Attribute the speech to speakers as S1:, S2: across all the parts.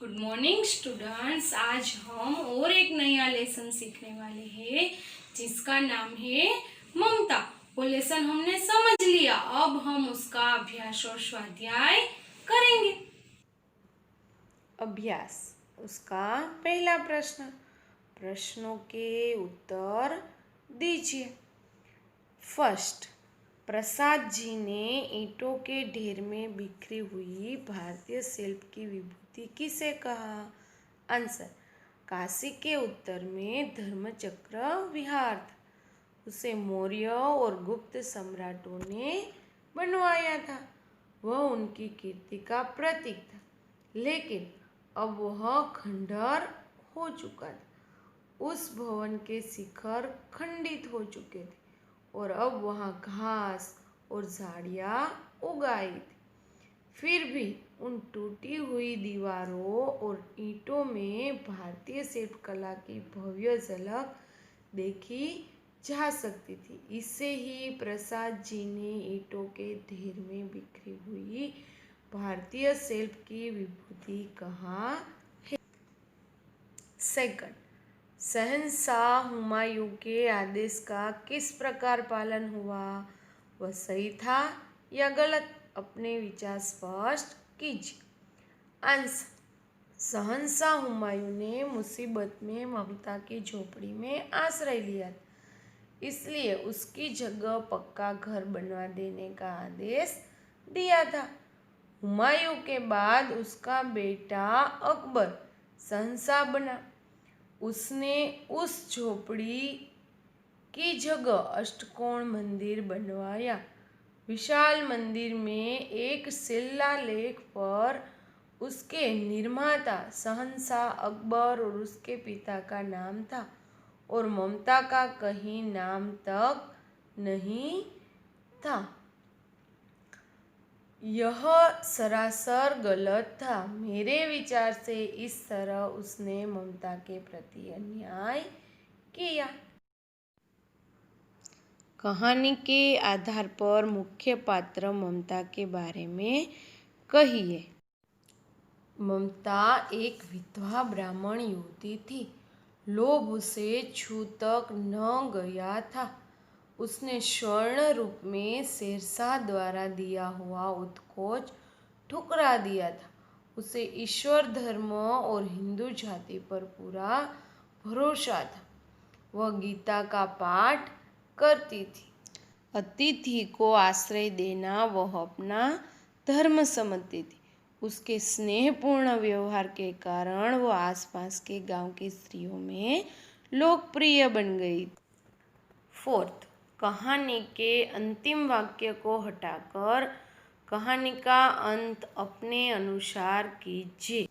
S1: Good morning students. आज हम और एक नया लेसन सीखने वाले हैं जिसका नाम है ममता। वो लेसन हमने समझ लिया, अब हम उसका अभ्यास और स्वाध्याय करेंगे।
S2: अभ्यास। उसका पहला प्रश्न, प्रश्नों के उत्तर दीजिए। फर्स्ट, प्रसाद जी ने ईंटों के ढेर में बिखरी हुई भारतीय शिल्प की विभूति किसे कहा? आंसर, काशी के उत्तर में धर्मचक्र विहार था। उसे मौर्य और गुप्त सम्राटों ने बनवाया था। वह उनकी कीर्ति का प्रतीक था, लेकिन अब वह खंडहर हो चुका था। उस भवन के शिखर खंडित हो चुके थे और अब वहाँ घास और झाड़ियाँ उग आई थी। फिर भी उन टूटी हुई दीवारों और ईंटों में भारतीय शिल्पकला की भव्य झलक देखी जा सकती थी। इसे ही प्रसाद जी ने ईंटों के ढेर में बिखरी हुई भारतीय शिल्प की विभूति कहा है। सेकंड, शहंशाह हुमायूं के आदेश का किस प्रकार पालन हुआ? वह सही था या गलत? अपने विचार स्पष्ट कीजिए। आंसर, शहंशाह हुमायूं ने मुसीबत में ममता की झोपड़ी में आश्रय लिया, इसलिए उसकी जगह पक्का घर बनवा देने का आदेश दिया था। हुमायूं के बाद उसका बेटा अकबर शहंशाह बना। उसने उस झोपड़ी की जगह अष्टकोण मंदिर बनवाया। विशाल मंदिर में एक शिलालेख पर उसके निर्माता शहंशाह अकबर और उसके पिता का नाम था और ममता का कहीं नाम तक नहीं था। यह सरासर गलत था। मेरे विचार से इस तरह उसने ममता के प्रति अन्याय किया। कहानी के आधार पर मुख्य पात्र ममता के बारे में कहिए। ममता एक विधवा ब्राह्मण युवती थी। लोभ उसे छू तक न गया था। उसने स्वर्ण रूप में शेरशाह द्वारा दिया हुआ उत्कोच ठुकरा दिया था। उसे ईश्वर धर्म और हिंदू जाति पर पूरा भरोसा था। वह गीता का पाठ करती थी। अतिथि को आश्रय देना वह अपना धर्म समझती थी। उसके स्नेहपूर्ण व्यवहार के कारण वह आसपास के गांव की स्त्रियों में लोकप्रिय बन गई। फोर्थ, कहानी के अंतिम वाक्य को हटाकर कहानी का अंत अपने अनुसार कीजिए।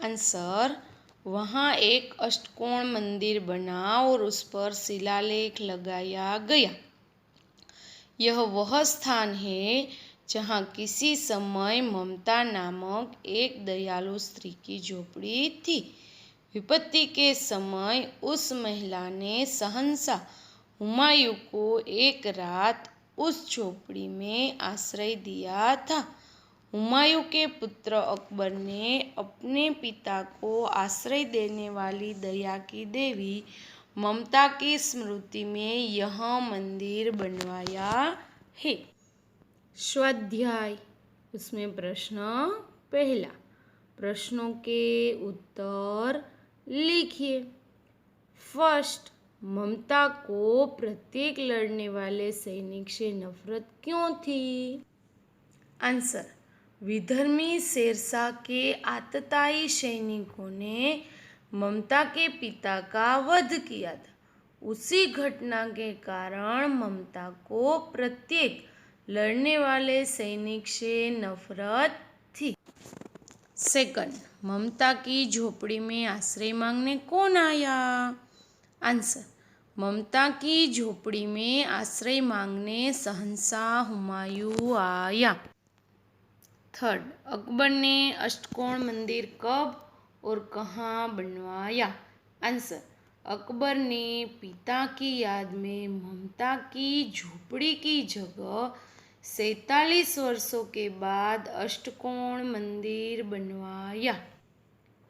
S2: आंसर, वहाँ एक अष्टकोण मंदिर बना और उस पर शिलालेख लगाया गया। यह वह स्थान है जहाँ किसी समय ममता नामक एक दयालु स्त्री की झोपड़ी थी। विपत्ति के समय उस महिला ने शहंशाह हुमायूं को एक रात उस झोपड़ी में आश्रय दिया था। हुमायूं के पुत्र अकबर ने अपने पिता को आश्रय देने वाली दया की देवी ममता की स्मृति में यह मंदिर बनवाया है। स्वाध्याय। उसमें प्रश्न पहला, प्रश्नों के उत्तर लिखिए। फर्स्ट, ममता को प्रत्येक लड़ने वाले सैनिक से नफरत क्यों थी? आंसर, विधर्मी शेरशाह के आतताई सैनिकों ने ममता के पिता का वध किया था। उसी घटना के कारण ममता को प्रत्येक लड़ने वाले सैनिक से नफरत थी। सेकंड, ममता की झोपड़ी में आश्रय मांगने कौन आया? आंसर, ममता की झोपड़ी में आश्रय मांगने शहंशाह हुमायूं आया। थर्ड, अकबर ने अष्टकोण मंदिर कब और कहाँ बनवाया? आंसर, अकबर ने पिता की याद में ममता की झोपड़ी की जगह 47 वर्षों के बाद अष्टकोण मंदिर बनवाया।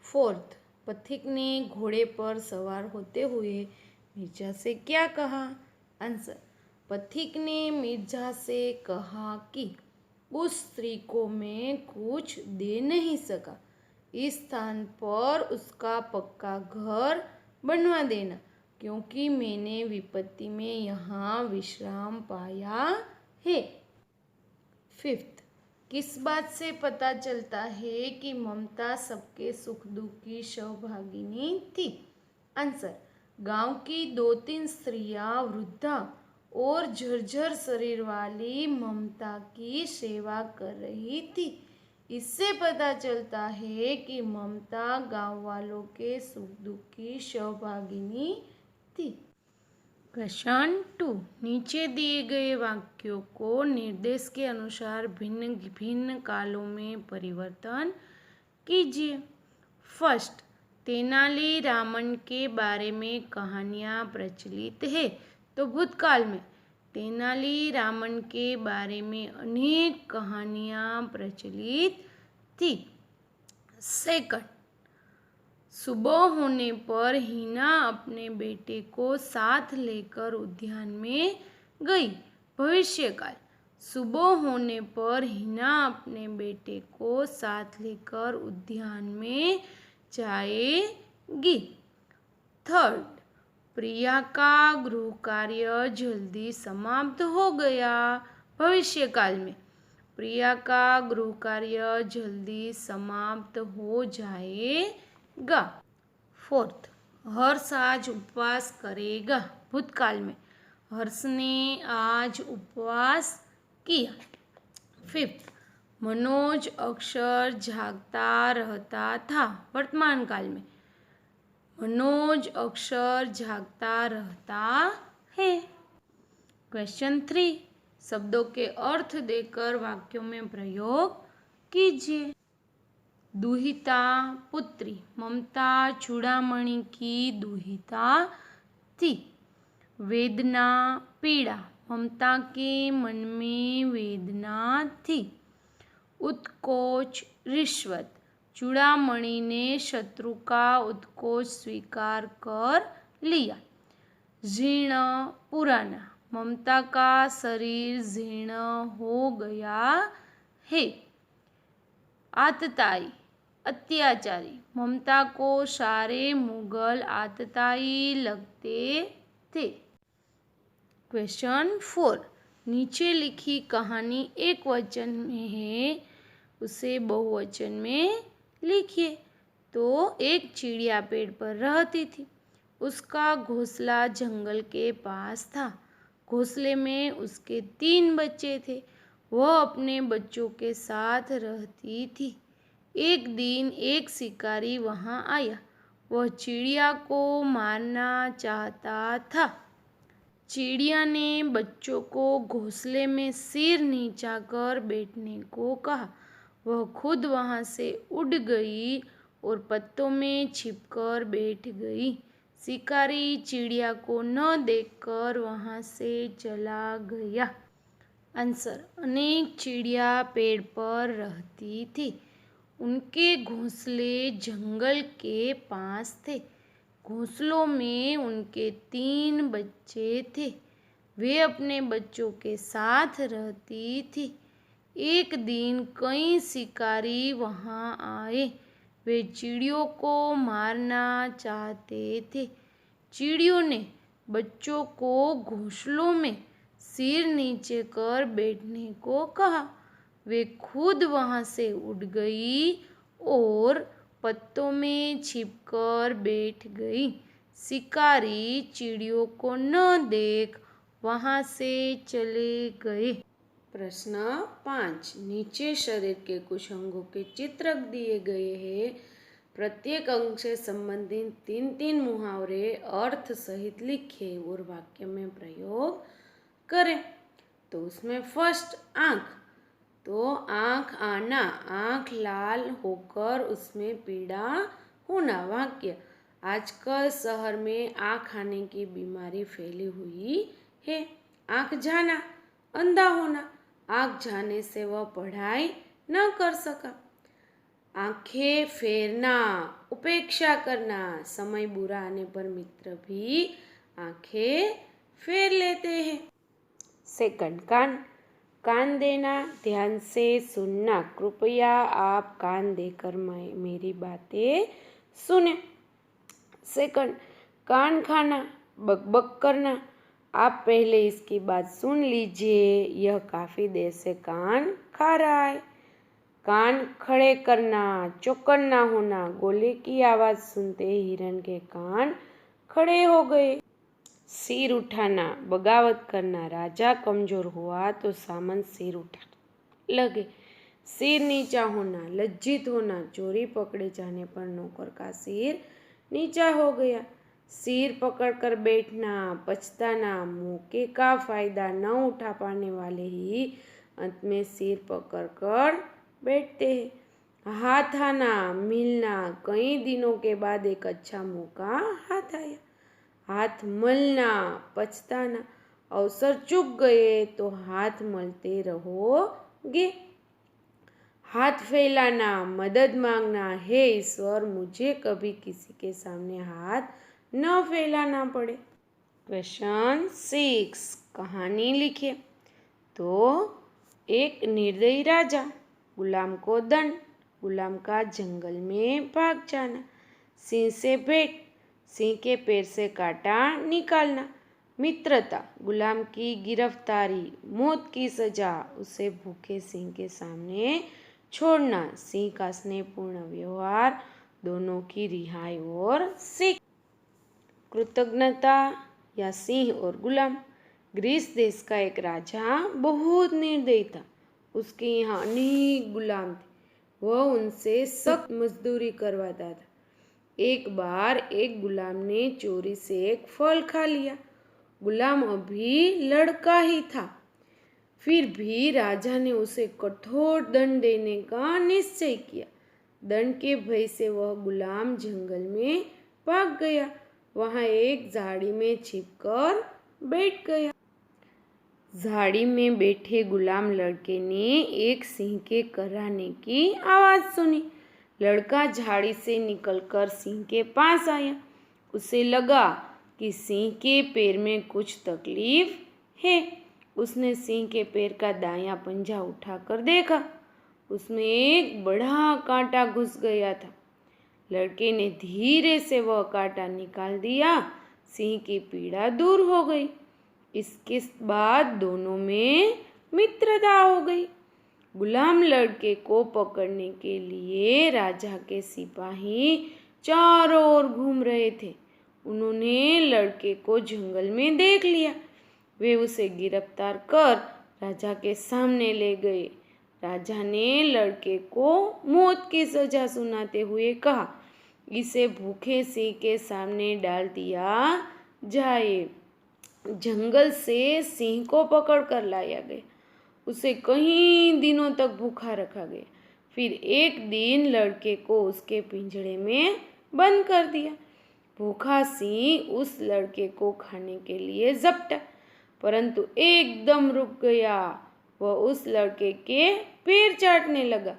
S2: फोर्थ, पथिक ने घोड़े पर सवार होते हुए मिर्जा से क्या कहा? आंसर, पथिक ने मिर्जा से कहा कि उस स्त्री को मैं कुछ दे नहीं सका, इस स्थान पर उसका पक्का घर बनवा देना, क्योंकि मैंने विपत्ति में यहाँ विश्राम पाया है। फिफ्थ, किस बात से पता चलता है कि ममता सबके सुख दुख की सहभागिनी थी? आंसर, गांव की 2-3 स्त्रियां वृद्धा और झरझर शरीर वाली ममता की सेवा कर रही थी। इससे पता चलता है कि ममता गांव वालों के सुख दुख की सहभागिनी थी। क्वेश्चन 2, नीचे दिए गए वाक्यों को निर्देश के अनुसार भिन्न भिन्न कालों में परिवर्तन कीजिए। फर्स्ट, तेनाली रामन के बारे में कहानियाँ प्रचलित है, तो भूतकाल में तेनाली रामन के बारे में अनेक कहानियाँ प्रचलित थी। सेकंड, सुबह होने पर हिना अपने बेटे को साथ लेकर उद्यान में गई। भविष्यकाल, सुबह होने पर हिना अपने बेटे को साथ लेकर उद्यान में जाएगी। थर्ड, प्रिया का गृह कार्य जल्दी समाप्त हो गया। भविष्यकाल में प्रिया का गृह कार्य जल्दी समाप्त हो जाएगा। फोर्थ, हर्ष आज उपवास करेगा। भूतकाल में हर्ष ने आज उपवास किया। फिफ्थ, मनोज अक्सर जागता रहता था। वर्तमान काल में मनोज अक्सर जागता रहता है। क्वेश्चन 3, शब्दों के अर्थ देकर वाक्यों में प्रयोग कीजिए। दुहिता पुत्री, ममता चूड़ामणि की दुहिता थी। वेदना पीड़ा, ममता के मन में वेदना थी। उत्कोच रिश्वत, चूड़ामणि ने शत्रु का उत्कोच स्वीकार कर लिया। जीर्ण पुराना, ममता का शरीर जीर्ण हो गया है। आतताई अत्याचारी, ममता को सारे मुगल आतताई लगते थे। क्वेश्चन 4, नीचे लिखी कहानी एक वचन में है, उसे बहुवचन में लिखिए। तो एक चिड़िया पेड़ पर रहती थी। उसका घोंसला जंगल के पास था। घोंसले में उसके 3 बच्चे थे। वह अपने बच्चों के साथ रहती थी। एक दिन एक शिकारी वहां आया। वह चिड़िया को मारना चाहता था। चिड़िया ने बच्चों को घोंसले में सिर नीचा कर बैठने को कहा। वह खुद वहां से उड़ गई और पत्तों में छिपकर बैठ गई। शिकारी चिड़िया को न देखकर वहां से चला गया। आंसर, अनेक चिड़िया पेड़ पर रहती थी। उनके घोंसले जंगल के पास थे। घोंसलों में उनके 3 बच्चे थे। वे अपने बच्चों के साथ रहती थी। एक दिन कई शिकारी वहां आए। वे चिड़ियों को मारना चाहते थे। चिड़ियों ने बच्चों को घोंसलों में सिर नीचे कर बैठने को कहा। वे खुद वहां से उड़ गई और पत्तों में छिपकर बैठ गई। शिकारी चिड़ियों को न देख वहां से चले गए। प्रश्न 5, नीचे शरीर के कुछ अंगों के चित्र दिए गए हैं। प्रत्येक अंग से संबंधित 3-3 मुहावरे अर्थ सहित लिखे और वाक्य में प्रयोग करें। तो उसमें फर्स्ट, आँख। तो आँख आना, आँख लाल होकर उसमें पीड़ा होना। वाक्य, आजकल शहर में आँख आने की बीमारी फैली हुई है। आँख जाना, अंधा होना। आँख जाने से वह पढ़ाई न कर सका। आंखें फेरना, उपेक्षा करना। समय बुरा आने पर मित्र भी आंखें फेर लेते हैं। सेकंड, कान कान देना, ध्यान से सुनना। कृपया आप कान देकर मेरी बातें सुने। सेकंड, कान खाना, बकबक करना। आप पहले इसकी बात सुन लीजिए, यह काफी देर से कान खा रहा है। कान खड़े करना, चौकन्ना होना। गोले की आवाज सुनते हिरन के कान खड़े हो गए। सिर उठाना, बगावत करना। राजा कमजोर हुआ तो सामंत सिर उठा लगे। सिर नीचा होना, लज्जित होना। चोरी पकड़े जाने पर नौकर का सिर नीचा हो गया। सिर पकड़कर बैठना, पछताना। मौके का फायदा न उठा पाने वाले ही अंत में सिर पकड़कर बैठते हैं। हाथ आना, मिलना। कई दिनों के बाद एक अच्छा मौका हाथ आया। हाथ मलना, पछताना। अवसर चूक गए तो हाथ मलते रहोगे। हाथ फैलाना, मदद मांगना। हे ईश्वर, मुझे कभी किसी के सामने हाथ न फैलाना पड़े। क्वेश्चन 6, कहानी लिखिए। तो एक निर्दयी राजा, गुलाम को दंड। गुलाम का जंगल में भाग जाना। सिंह से भेंट, सिंह के पैर से कांटा निकालना। मित्रता, गुलाम की गिरफ्तारी, मौत की सजा। उसे भूखे सिंह के सामने छोड़ना। सिंह का स्नेहपूर्ण व्यवहार, दोनों की रिहाई और सीख। कृतज्ञता या सिंह और गुलाम। ग्रीस देश का एक राजा बहुत निर्दयी था। उसके यहाँ अनेक गुलाम थे। वह उनसे सख्त मजदूरी करवाता था। एक बार एक गुलाम ने चोरी से एक फल खा लिया। गुलाम अभी लड़का ही था, फिर भी राजा ने उसे कठोर दंड देने का निश्चय किया। दंड के भय से वह गुलाम जंगल में भाग गया। वहां एक झाड़ी में छिपकर बैठ गया। झाड़ी में बैठे गुलाम लड़के ने एक सिंह के कराने की आवाज सुनी। लड़का झाड़ी से निकलकर सिंह के पास आया। उसे लगा कि सिंह के पैर में कुछ तकलीफ है। उसने सिंह के पैर का दायां पंजा उठाकर देखा। उसमें एक बड़ा कांटा घुस गया था। लड़के ने धीरे से वह कांटा निकाल दिया। सिंह की पीड़ा दूर हो गई। इसके बाद दोनों में मित्रता हो गई। गुलाम लड़के को पकड़ने के लिए राजा के सिपाही चारों ओर घूम रहे थे। उन्होंने लड़के को जंगल में देख लिया। वे उसे गिरफ्तार कर राजा के सामने ले गए। राजा ने लड़के को मौत की सजा सुनाते हुए कहा, इसे भूखे सिंह के सामने डाल दिया जाए। जंगल से सिंह को पकड़ कर लाया गया। उसे कई दिनों तक भूखा रखा गया। फिर एक दिन लड़के को उसके पिंजड़े में बंद कर दिया। भूखा सिंह उस लड़के को खाने के लिए झपटा, परंतु एकदम रुक गया। वह उस लड़के के पैर चाटने लगा।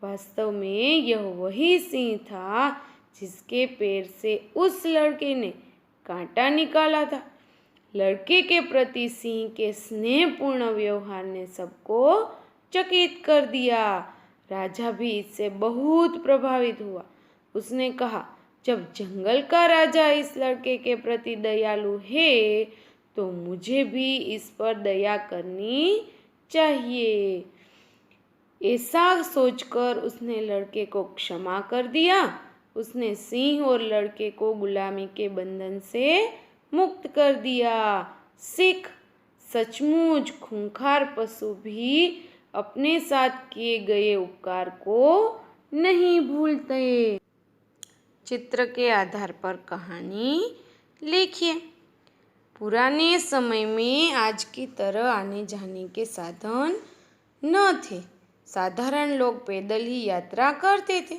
S2: वास्तव में यह वही सिंह था जिसके पैर से उस लड़के ने कांटा निकाला था। लड़के के प्रति सिंह के स्नेहपूर्ण व्यवहार ने सबको चकित कर दिया। राजा भी इससे बहुत प्रभावित हुआ। उसने कहा, जब जंगल का राजा इस लड़के के प्रति दयालु है तो मुझे भी इस पर दया करनी चाहिए। ऐसा सोचकर उसने लड़के को क्षमा कर दिया। उसने सिंह और लड़के को गुलामी के बंधन से मुक्त कर दिया। सीख, सचमुच खूंखार पशु भी अपने साथ किए गए उपकार को नहीं भूलते। चित्र के आधार पर कहानी लिखिए। पुराने समय में आज की तरह आने जाने के साधन न थे। साधारण लोग पैदल ही यात्रा करते थे।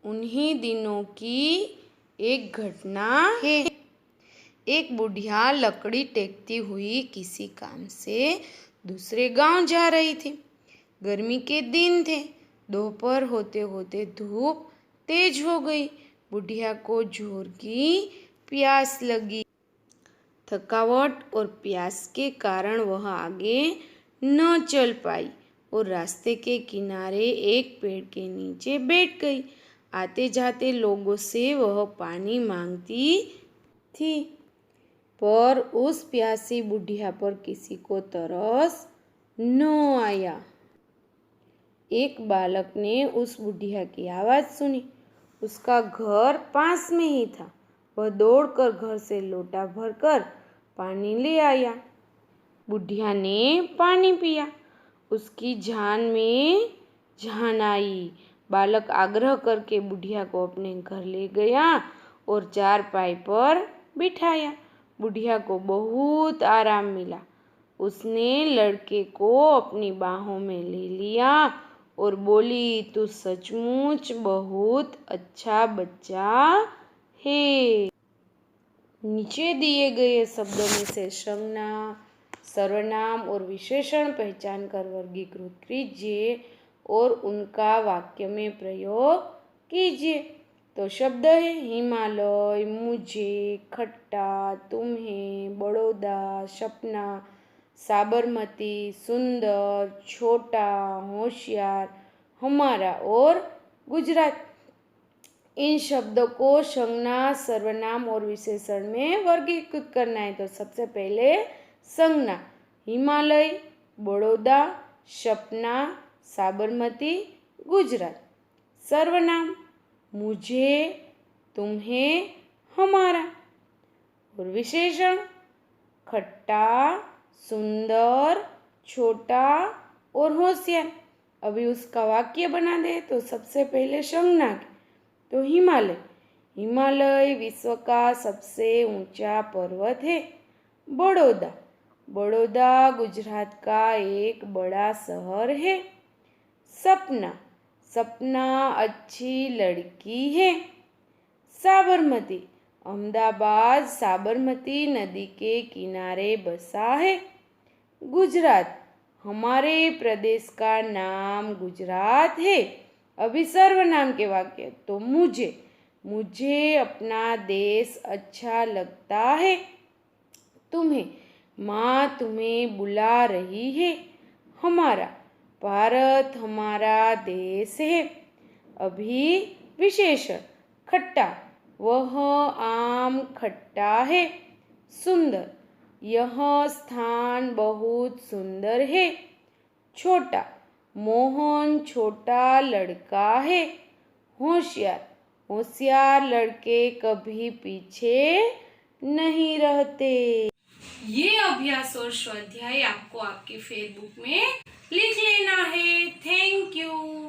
S2: उन्हीं दिनों की एक घटना है। एक बुढ़िया लकड़ी टेकती हुई किसी काम से दूसरे गांव जा रही थी। गर्मी के दिन थे। दोपहर होते होते धूप तेज हो गई। बुढ़िया को जोर की प्यास लगी। थकावट और प्यास के कारण वह आगे न चल पाई और रास्ते के किनारे एक पेड़ के नीचे बैठ गई। आते जाते लोगों से वह पानी मांगती थी, पर उस प्यासी बुढ़िया पर किसी को तरस न आया। एक बालक ने उस बुढ़िया की आवाज़ सुनी। उसका घर पास में ही था। वह दौड़कर घर से लोटा भरकर पानी ले आया। बुढ़िया ने पानी पिया। उसकी जान में जान आई। बालक आग्रह करके बुढ़िया को अपने घर ले गया और चारपाई पर बिठाया। बुढ़िया को बहुत आराम मिला। उसने लड़के को अपनी बाहों में ले लिया और बोली, तू सचमुच बहुत अच्छा बच्चा है। नीचे दिए गए शब्दों में से संज्ञा, सर्वनाम और विशेषण पहचान कर वर्गीकृत कीजिए और उनका वाक्य में प्रयोग कीजिए। तो शब्द है हिमालय, मुझे, खट्टा, तुम्हें, बड़ौदा, सपना, साबरमती, सुंदर, छोटा, होशियार, हमारा और गुजरात। इन शब्दों को संज्ञा, सर्वनाम और विशेषण में वर्गीकृत करना है। तो सबसे पहले संज्ञा हिमालय, बड़ौदा, सपना, साबरमती, गुजरात। सर्वनाम मुझे, तुम्हें, हमारा। और विशेषण खट्टा, सुंदर, छोटा और होशियार। अभी उसका वाक्य बना दे। तो सबसे पहले संज्ञा तो हिमालय। हिमालय विश्व का सबसे ऊंचा पर्वत है। बड़ौदा, बड़ौदा गुजरात का एक बड़ा शहर है। सपना, सपना अच्छी लड़की है। साबरमती, अहमदाबाद साबरमती नदी के किनारे बसा है। गुजरात, हमारे प्रदेश का नाम गुजरात है। अभी सर्वनाम के वाक्य तो मुझे, मुझे अपना देश अच्छा लगता है। तुम्हें, माँ तुम्हें बुला रही है। हमारा, भारत हमारा देश है। अभी विशेषण खट्टा, वह आम खट्टा है। सुंदर, यह स्थान बहुत सुंदर है। छोटा, मोहन छोटा लड़का है। होशियार, होशियार लड़के कभी पीछे नहीं रहते। ये अभ्यास और स्वाध्याय आपको आपके फेसबुक में लिख लेना है। Thank you.